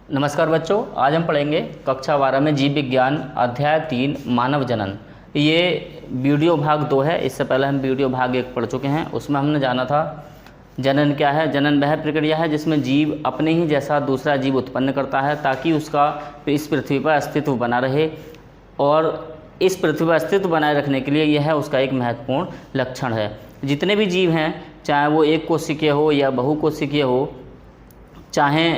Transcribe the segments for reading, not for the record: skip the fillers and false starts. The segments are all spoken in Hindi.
नमस्कार बच्चों, आज हम पढ़ेंगे कक्षा 12 में जीव विज्ञान अध्याय 3 मानव जनन। ये वीडियो भाग 2 है। इससे पहले हम वीडियो भाग 1 पढ़ चुके हैं। उसमें हमने जाना था जनन क्या है। जनन वह प्रक्रिया है जिसमें जीव अपने ही जैसा दूसरा जीव उत्पन्न करता है ताकि उसका इस पृथ्वी पर अस्तित्व बना रहे, और इस पृथ्वी पर अस्तित्व बनाए रखने के लिए यह उसका एक महत्वपूर्ण लक्षण है। जितने भी जीव हैं, चाहे वो एक कोशिकीय हो या बहुकोशिकीय हो, चाहे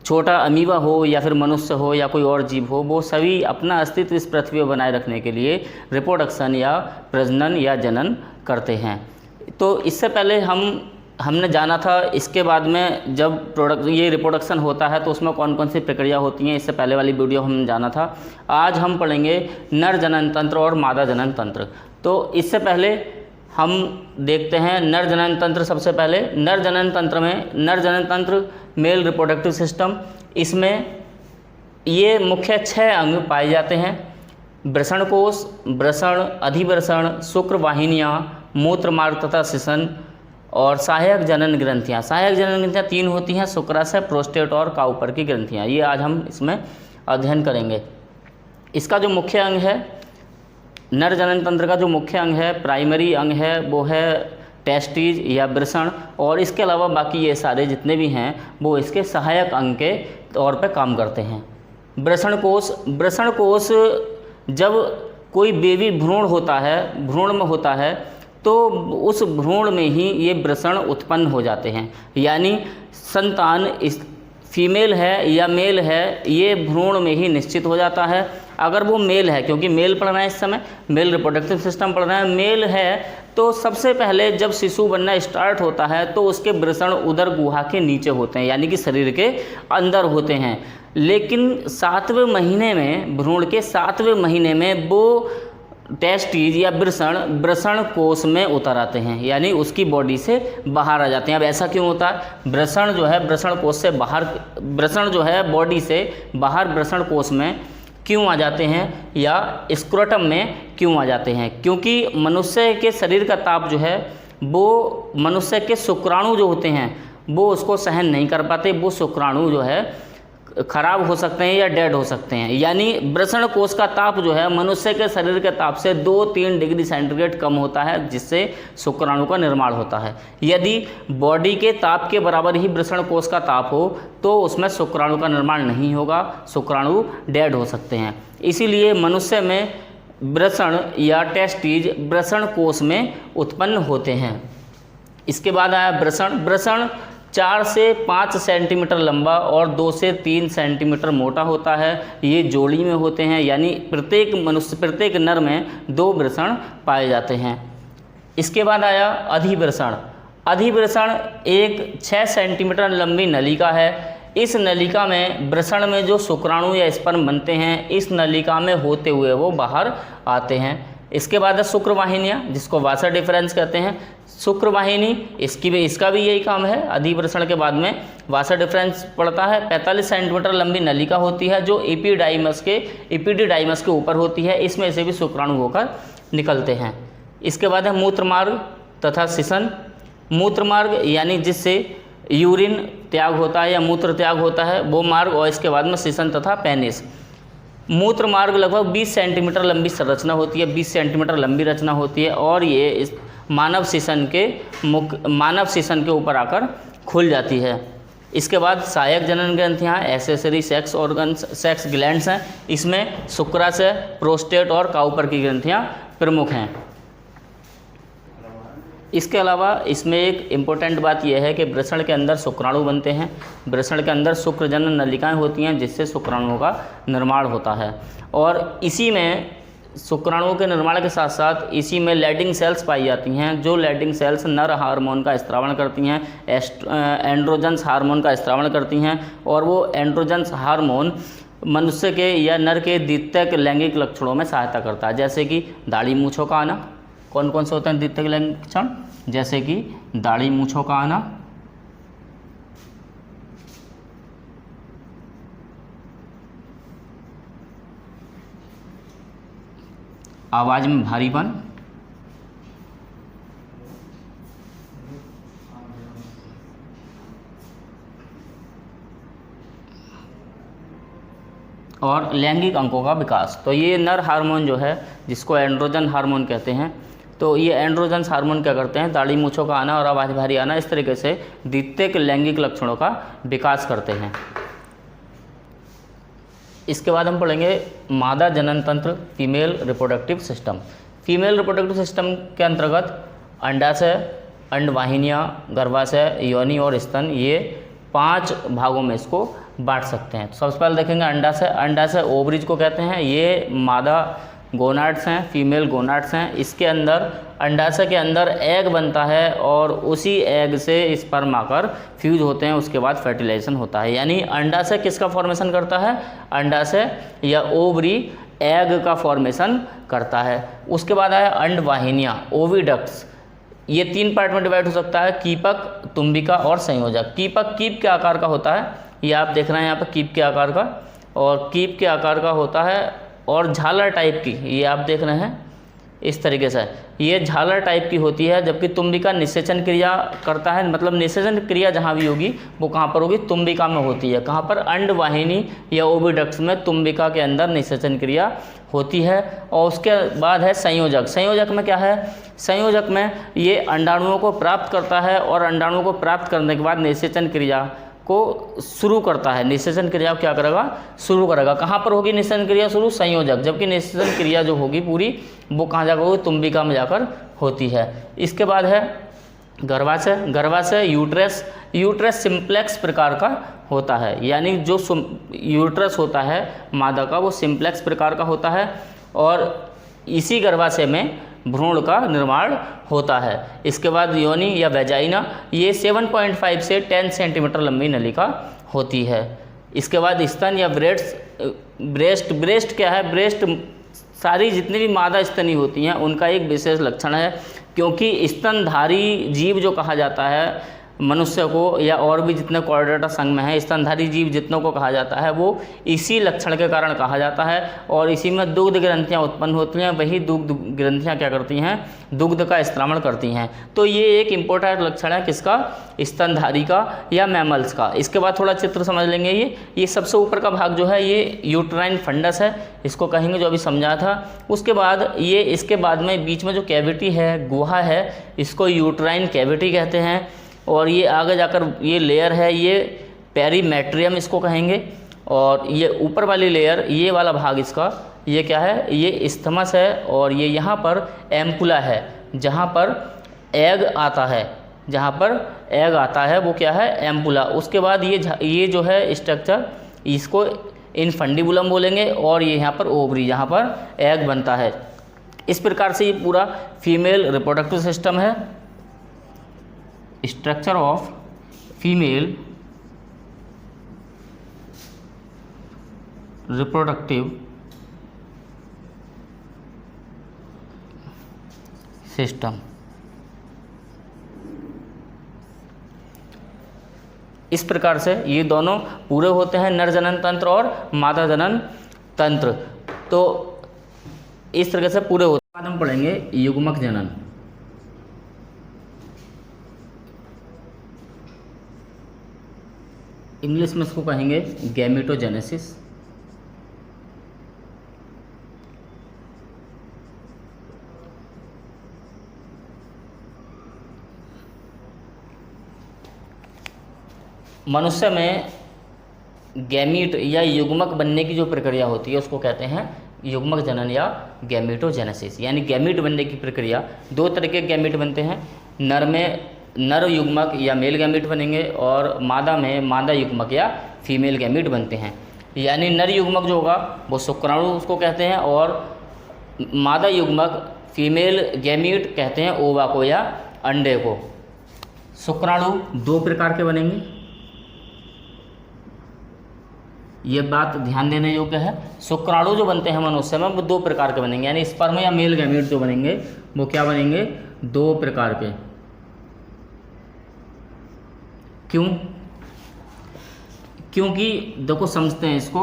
छोटा अमीबा हो या फिर मनुष्य हो या कोई और जीव हो, वो सभी अपना अस्तित्व इस पृथ्वी पर बनाए रखने के लिए रिप्रोडक्शन या प्रजनन या जनन करते हैं। तो इससे पहले हमने जाना था, इसके बाद में जब ये रिप्रोडक्शन होता है तो उसमें कौन कौन सी प्रक्रिया होती हैं, इससे पहले वाली वीडियो हमने जाना था। आज हम पढ़ेंगे नर जनन तंत्र और मादा जनन तंत्र। तो इससे पहले हम देखते हैं नर जनन तंत्र। सबसे पहले नर जनन तंत्र में, नर जनन तंत्र मेल रिप्रोडक्टिव सिस्टम, इसमें ये मुख्य 6 अंग पाए जाते हैं। वृषण कोश, वृषण, अधिवृषण, शुक्र वाहिनियाँ, मूत्रमार्ग तथा शिशन और सहायक जनन ग्रंथियाँ। सहायक जनन ग्रंथियाँ 3 होती हैं, शुक्राशय, प्रोस्टेट और काउपर की ग्रंथियाँ। ये आज हम इसमें अध्ययन करेंगे। इसका जो मुख्य अंग है, नर जनन तंत्र का जो मुख्य अंग है, प्राइमरी अंग है, वो है टेस्टिज या वृषण, और इसके अलावा बाकी ये सारे जितने भी हैं वो इसके सहायक अंग के तौर पे काम करते हैं। वृषण कोश, वृषण कोश जब कोई बेबी भ्रूण होता है, भ्रूण में होता है, तो उस भ्रूण में ही ये वृषण उत्पन्न हो जाते हैं। यानी संतान इस फीमेल है या मेल है, ये भ्रूण में ही निश्चित हो जाता है। अगर वो मेल है, क्योंकि मेल पढ़ रहे हैं इस समय, मेल रिप्रोडक्टिव सिस्टम पढ़ रहे हैं, मेल है तो सबसे पहले जब शिशु बनना स्टार्ट होता है तो उसके वृषण उदर गुहा के नीचे होते हैं, यानी कि शरीर के अंदर होते हैं। लेकिन 7वें महीने में, भ्रूण के 7वें महीने में वो टेस्टिज या वृषण कोश में उतर आते हैं, यानी उसकी बॉडी से बाहर आ जाते हैं। अब ऐसा क्यों होता है? वृषण जो है वृषण कोश से बाहर, वृषण जो है बॉडी से बाहर वृषण कोश में क्यों आ जाते हैं या स्क्रोटम में क्यों आ जाते हैं? क्योंकि मनुष्य के शरीर का ताप जो है वो मनुष्य के शुक्राणु जो होते हैं वो उसको सहन नहीं कर पाते। वो शुक्राणु जो है खराब हो सकते हैं या डेड हो सकते हैं। यानी वृषण कोश का ताप जो है मनुष्य के शरीर के ताप से 2-3 डिग्री सेंटीग्रेड कम होता है, जिससे शुक्राणु का निर्माण होता है। यदि बॉडी के ताप के बराबर ही वृषण कोश का ताप हो तो उसमें शुक्राणु का निर्माण नहीं होगा, शुक्राणु डेड हो सकते हैं। इसीलिए मनुष्य में वृषण या टेस्टिज वृषण कोश में उत्पन्न होते हैं। इसके बाद आया वृषण। वृषण 4 से 5 सेंटीमीटर लंबा और 2 से 3 सेंटीमीटर मोटा होता है। ये जोड़ी में होते हैं, यानी प्रत्येक नर में 2 वृषण पाए जाते हैं। इसके बाद आया अधिवृषण। अधिवृषण एक 6 सेंटीमीटर लंबी नलिका है। इस नलिका में वृषण में जो शुक्राणु या स्पर्म बनते हैं, इस नलिका में होते हुए वो बाहर आते हैं। इसके बाद है शुक्र वाहिनियाँ, जिसको वासा डिफरेंस कहते हैं। शुक्र वाहिनी इसका भी यही काम है। अधिवृषण के बाद में वासा डिफरेंस पड़ता है। 45 सेंटीमीटर लंबी नलिका होती है जो एपिडाइमस के ऊपर होती है। इसमें से भी शुक्राणु होकर निकलते हैं। इसके बाद है मूत्रमार्ग तथा शिशन। मूत्रमार्ग यानी जिससे यूरिन त्याग होता है या मूत्र त्याग होता है, वो मार्ग, और इसके बाद में शिशन तथा पेनिस। मूत्र मार्ग लगभग 20 सेंटीमीटर लंबी संरचना होती है, 20 सेंटीमीटर लंबी रचना होती है, और ये इस मानव शिशन के ऊपर आकर खुल जाती है। इसके बाद सहायक जनन ग्रंथियाँ, accessory sex organs, sex glands हैं। इसमें शुक्राशय, प्रोस्टेट और काउपर की ग्रंथियाँ प्रमुख हैं। इसके अलावा इसमें एक इम्पोर्टेंट बात यह है कि वृषण के अंदर शुक्राणु बनते हैं। वृषण के अंदर शुक्रजनन नलिकाएं होती हैं जिससे शुक्राणुओं का निर्माण होता है, और इसी में शुक्राणुओं के निर्माण के साथ साथ इसी में लैडिंग सेल्स पाई जाती हैं, जो लैडिंग सेल्स नर हार्मोन का स्त्रावण करती हैं, एंड्रोजन्स हार्मोन का स्त्रावण करती हैं, और वो एंड्रोजन्स हार्मोन मनुष्य के या नर के द्वितीयक लैंगिक लक्षणों में सहायता करता है, जैसे कि दाढ़ी मूँछों का आना। कौन कौन से होते हैं द्वितीयक लैंगिक लक्षण? जैसे कि दाढ़ी मूँछों का आना, आवाज़ में भारीपन, और लैंगिक अंगों का विकास। तो ये नर हार्मोन जो है जिसको एंड्रोजन हार्मोन कहते हैं, तो ये एंड्रोजन हार्मोन क्या करते हैं, दाढ़ी मूँछों का आना और आवाज़ भारी आना, इस तरीके से द्वितीयक लैंगिक लक्षणों का विकास करते हैं। इसके बाद हम पढ़ेंगे मादा जनन तंत्र, female reproductive system. Female reproductive system के अंतर्गत अंडाशय, अंडवाहिनियाँ, गर्भाशय, योनि और स्तन, ये 5 भागों में इसको बांट सकते हैं। तो सबसे पहले देखेंगे अंडाशय। अंडाशय ओवरीज को कहते हैं, ये मादा गोनाड्स हैं, फीमेल गोनाड्स हैं। इसके अंदर अंडाशय के अंदर एग बनता है और उसी एग से स्पर्म आकर फ्यूज होते हैं, उसके बाद फर्टिलाइजेशन होता है। यानी अंडाशय किसका फॉर्मेशन करता है, अंडाशय या ओवरी एग का फॉर्मेशन करता है। उसके बाद आया अंडवाहिनियाँ, ओविडक्ट्स। ये 3 पार्ट में डिवाइड हो सकता है, कीपक, तुम्बिका और संयोजक। कीपक कीप के आकार का होता है, ये आप देख रहे हैं यहाँ पर कीप के आकार का, और कीप के आकार का होता है, और झालर टाइप की, ये आप देख रहे हैं इस तरीके से, ये झालर टाइप की होती है। जबकि तुम्बिका निषेचन क्रिया करता है, मतलब निषेचन क्रिया जहाँ भी होगी वो कहाँ पर होगी, तुम्बिका में होती है। कहाँ पर, अंडवाहिनी या ओविडक्ट्स में तुम्बिका के अंदर निषेचन क्रिया होती है। और उसके बाद है संयोजक। संयोजक में क्या है, संयोजक में ये अंडाणुओं को प्राप्त करता है और अंडाणुओं को प्राप्त करने के बाद निषेचन क्रिया को शुरू करता है। निषेचन क्रिया क्या करेगा, शुरू करेगा। कहाँ पर होगी निषेचन क्रिया शुरू, संयोजक। जबकि निषेचन क्रिया जो होगी पूरी वो कहाँ जाकर होगी, तुम्बिका में जाकर होती है। इसके बाद है गर्भाशय। गर्भाशय यूट्रस, यूट्रस सिंप्लेक्स प्रकार का होता है, यानी जो यूट्रस होता है मादा का वो सिंप्लेक्स प्रकार का होता है, और इसी गर्भाशय में भ्रूण का निर्माण होता है। इसके बाद योनि या वेजाइना, ये 7.5 से 10 सेंटीमीटर लंबी नलिका होती है। इसके बाद स्तन या ब्रेस्ट। ब्रेस्ट क्या है, ब्रेस्ट सारी जितनी भी मादा स्तनी होती हैं उनका एक विशेष लक्षण है, क्योंकि स्तनधारी जीव जो कहा जाता है मनुष्य को, या और भी जितने कॉर्डेटा संघ में है स्तनधारी जीव जितनों को कहा जाता है, वो इसी लक्षण के कारण कहा जाता है। और इसी में दुग्ध ग्रंथियां उत्पन्न होती हैं, वही दुग्ध ग्रंथियां क्या करती हैं, दुग्ध का स्त्रावण करती हैं। तो ये एक इम्पोर्टेंट लक्षण है किसका, स्तनधारी का या मैमल्स का। इसके बाद थोड़ा चित्र समझ लेंगे। ये सबसे ऊपर का भाग जो है ये यूट्राइन फंडस है, इसको कहेंगे, जो अभी समझा था। उसके बाद ये, इसके बाद में बीच में जो कैविटी है, गुहा है, इसको यूट्राइन कैविटी कहते हैं। और ये आगे जाकर ये लेयर है, ये पेरीमेट्रियम इसको कहेंगे। और ये ऊपर वाली लेयर, ये वाला भाग इसका, ये क्या है, ये इस्थमस है। और ये यहाँ पर एम्पुला है, जहाँ पर एग आता है, जहाँ पर एग आता है वो क्या है, एम्पुला। उसके बाद ये जो है स्ट्रक्चर, इसको इनफंडिबुलम बोलेंगे। और ये यहाँ पर ओवरी, जहाँ पर एग बनता है। इस प्रकार से ये पूरा फीमेल रिप्रोडक्टिव सिस्टम है। Structure of female reproductive system. इस प्रकार से ये दोनों पूरे होते हैं, नर जनन तंत्र और मादा जनन तंत्र। तो इस तरह से पूरे होते हैं। बाद हम पढ़ेंगे युग्मक जनन। इंग्लिश में इसको कहेंगे गैमेटोजेनेसिस। मनुष्य में गैमीट या युग्मक बनने की जो प्रक्रिया होती है उसको कहते हैं युग्मक जनन या गैमेटोजेनेसिस। यानी गैमीट बनने की प्रक्रिया, 2 तरह के गैमीट बनते हैं। नर में नर युग्मक या मेल गैमीट बनेंगे, और मादा में मादा युग्मक या फीमेल गैमीट बनते हैं। यानी नर युग्मक जो होगा वो शुक्राणु उसको कहते हैं, और मादा युग्मक फीमेल गैमीट कहते हैं ओवा को या अंडे को। शुक्राणु 2 प्रकार के बनेंगे, ये बात ध्यान देने योग्य है। शुक्राणु जो बनते हैं मनुष्य में वो 2 प्रकार के बनेंगे, यानी स्पर्म या मेल गैमीट जो बनेंगे वो क्या बनेंगे, 2 प्रकार के। क्यों? क्योंकि देखो समझते हैं इसको,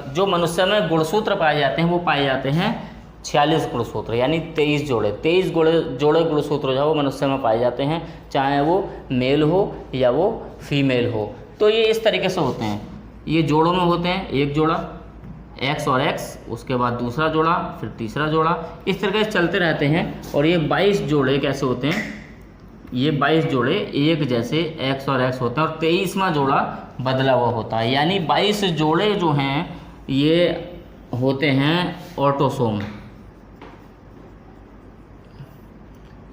जो मनुष्य में गुणसूत्र पाए जाते हैं वो पाए जाते हैं 46 गुणसूत्र, यानी 23 जोड़े। 23 जोड़े गुणसूत्र जो है वो मनुष्य में पाए जाते हैं, चाहे वो मेल हो या वो फीमेल हो। तो ये इस तरीके से होते हैं, ये जोड़ों में होते हैं, 1 जोड़ा एक्स और एक्स, उसके बाद दूसरा जोड़ा, फिर तीसरा जोड़ा, इस तरह से चलते रहते हैं। और ये 22 जोड़े कैसे होते हैं, ये 22 जोड़े एक जैसे एक्स और एक्स होते हैं और 23वां जोड़ा बदला हुआ होता है। यानी 22 जोड़े जो हैं ये होते हैं ऑटोसोम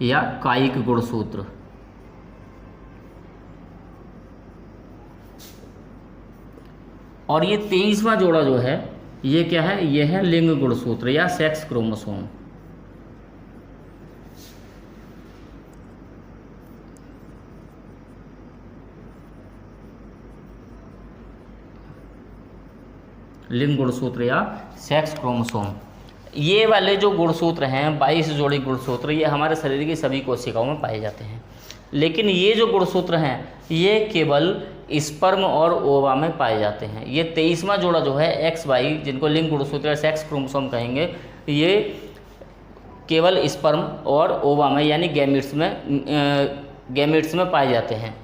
या कायिक गुणसूत्र। और ये 23वां जोड़ा जो है ये क्या है, ये है लिंग गुणसूत्र या सेक्स क्रोमोसोम। लिंग गुणसूत्र या सेक्स क्रोमोसोम। ये वाले जो गुणसूत्र हैं 22 जोड़ी गुणसूत्र, ये हमारे शरीर की सभी कोशिकाओं में पाए जाते हैं। लेकिन ये जो गुणसूत्र हैं ये केवल स्पर्म और ओवा में पाए जाते हैं। ये 23वां जोड़ा जो है एक्स वाई, जिनको लिंग गुणसूत्र या सेक्स क्रोमोसोम कहेंगे, ये केवल स्पर्म और ओवा में यानी गैमेट्स में पाए जाते हैं।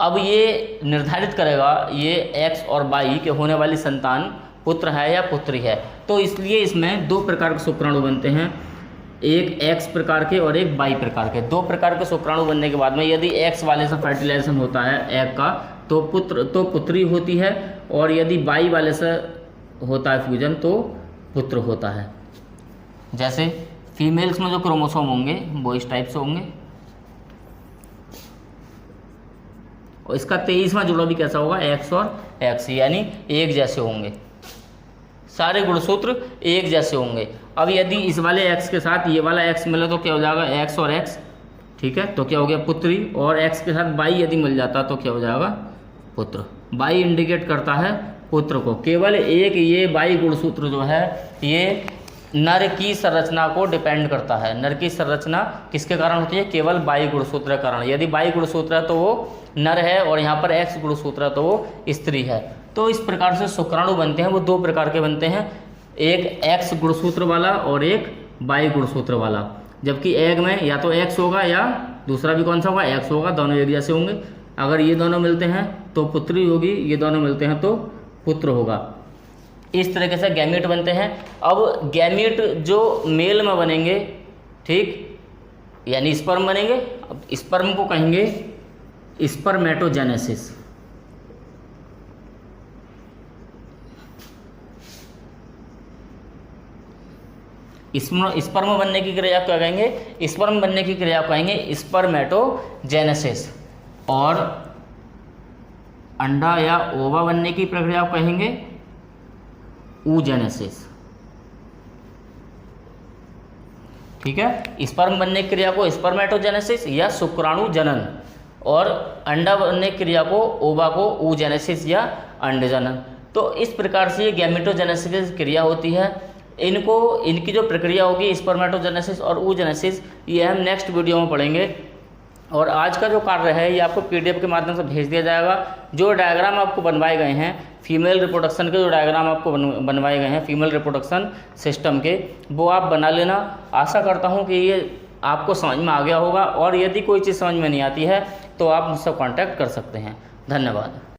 अब ये निर्धारित करेगा ये एक्स और वाई के होने वाली संतान पुत्र है या पुत्री है। तो इसलिए इसमें 2 प्रकार के शुक्राणु बनते हैं, एक एक्स प्रकार के और एक वाई प्रकार के। 2 प्रकार के शुक्राणु बनने के बाद में यदि एक्स वाले से फर्टिलाइजेशन होता है एग का तो पुत्री होती है, और यदि वाई वाले से होता है फ्यूजन तो पुत्र होता है। जैसे फीमेल्स में जो क्रोमोसोम होंगे वो इस टाइप से होंगे, और इसका 23वां जोड़ा भी कैसा होगा, एक्स और एक्स, यानी एक जैसे होंगे, सारे गुणसूत्र एक जैसे होंगे। अब यदि इस वाले एक्स के साथ ये वाला एक्स मिले तो क्या हो जाएगा, एक्स और एक्स, ठीक है, तो क्या हो गया पुत्री। और एक्स के साथ वाई यदि मिल जाता तो क्या हो जाएगा, पुत्र। वाई इंडिकेट करता है पुत्र को। केवल एक ये वाई गुणसूत्र जो है ये नर की संरचना को डिपेंड करता है। नर की संरचना किसके कारण होती है, केवल वाई गुणसूत्र के कारण। यदि वाई गुणसूत्र है तो वो नर है, और यहाँ पर एक्स गुणसूत्र है तो वो स्त्री है। तो इस प्रकार से शुक्राणु बनते हैं, वो 2 प्रकार के बनते हैं, एक एक्स गुणसूत्र वाला और एक वाई गुणसूत्र वाला। जबकि एग में या तो एक्स होगा या दूसरा भी कौन सा होगा, एक्स होगा, दोनों एक जैसे होंगे। अगर ये दोनों मिलते हैं तो पुत्री होगी, ये दोनों मिलते हैं तो पुत्र होगा। इस तरीके से गैमीट बनते हैं। अब गैमीट जो मेल में बनेंगे, ठीक, यानी स्पर्म बनेंगे। अब स्पर्म को कहेंगे स्पर्मेटोजेनेसिस। स्पर्म बनने की क्रिया क्या कहेंगे, स्पर्म बनने की क्रिया को कहेंगे स्पर्मेटोजेनेसिस। और अंडा या ओवा बनने की प्रक्रिया को कहेंगे oogenesis। ठीक है, स्पर्म बनने की क्रिया को स्पर्मेटोजेनेसिस या शुक्राणु जनन, और अंडा बनने की क्रिया को ओवा को oogenesis या अंड जनन। तो इस प्रकार से ये गैमेटोजेनेसिस की क्रिया होती है। इनकी जो प्रक्रिया होगी स्पर्मेटोजेनेसिस और oogenesis, ये हम नेक्स्ट वीडियो में पढ़ेंगे। और आज का जो कार्य है ये आपको PDF के माध्यम से भेज दिया जाएगा। जो डायग्राम आपको बनवाए गए हैं फीमेल रिप्रोडक्शन के, जो डायग्राम आपको बनवाए गए हैं फीमेल रिप्रोडक्शन सिस्टम के, वो आप बना लेना। आशा करता हूँ कि ये आपको समझ में आ गया होगा, और यदि कोई चीज़ समझ में नहीं आती है तो आप मुझसे कांटेक्ट कर सकते हैं। धन्यवाद।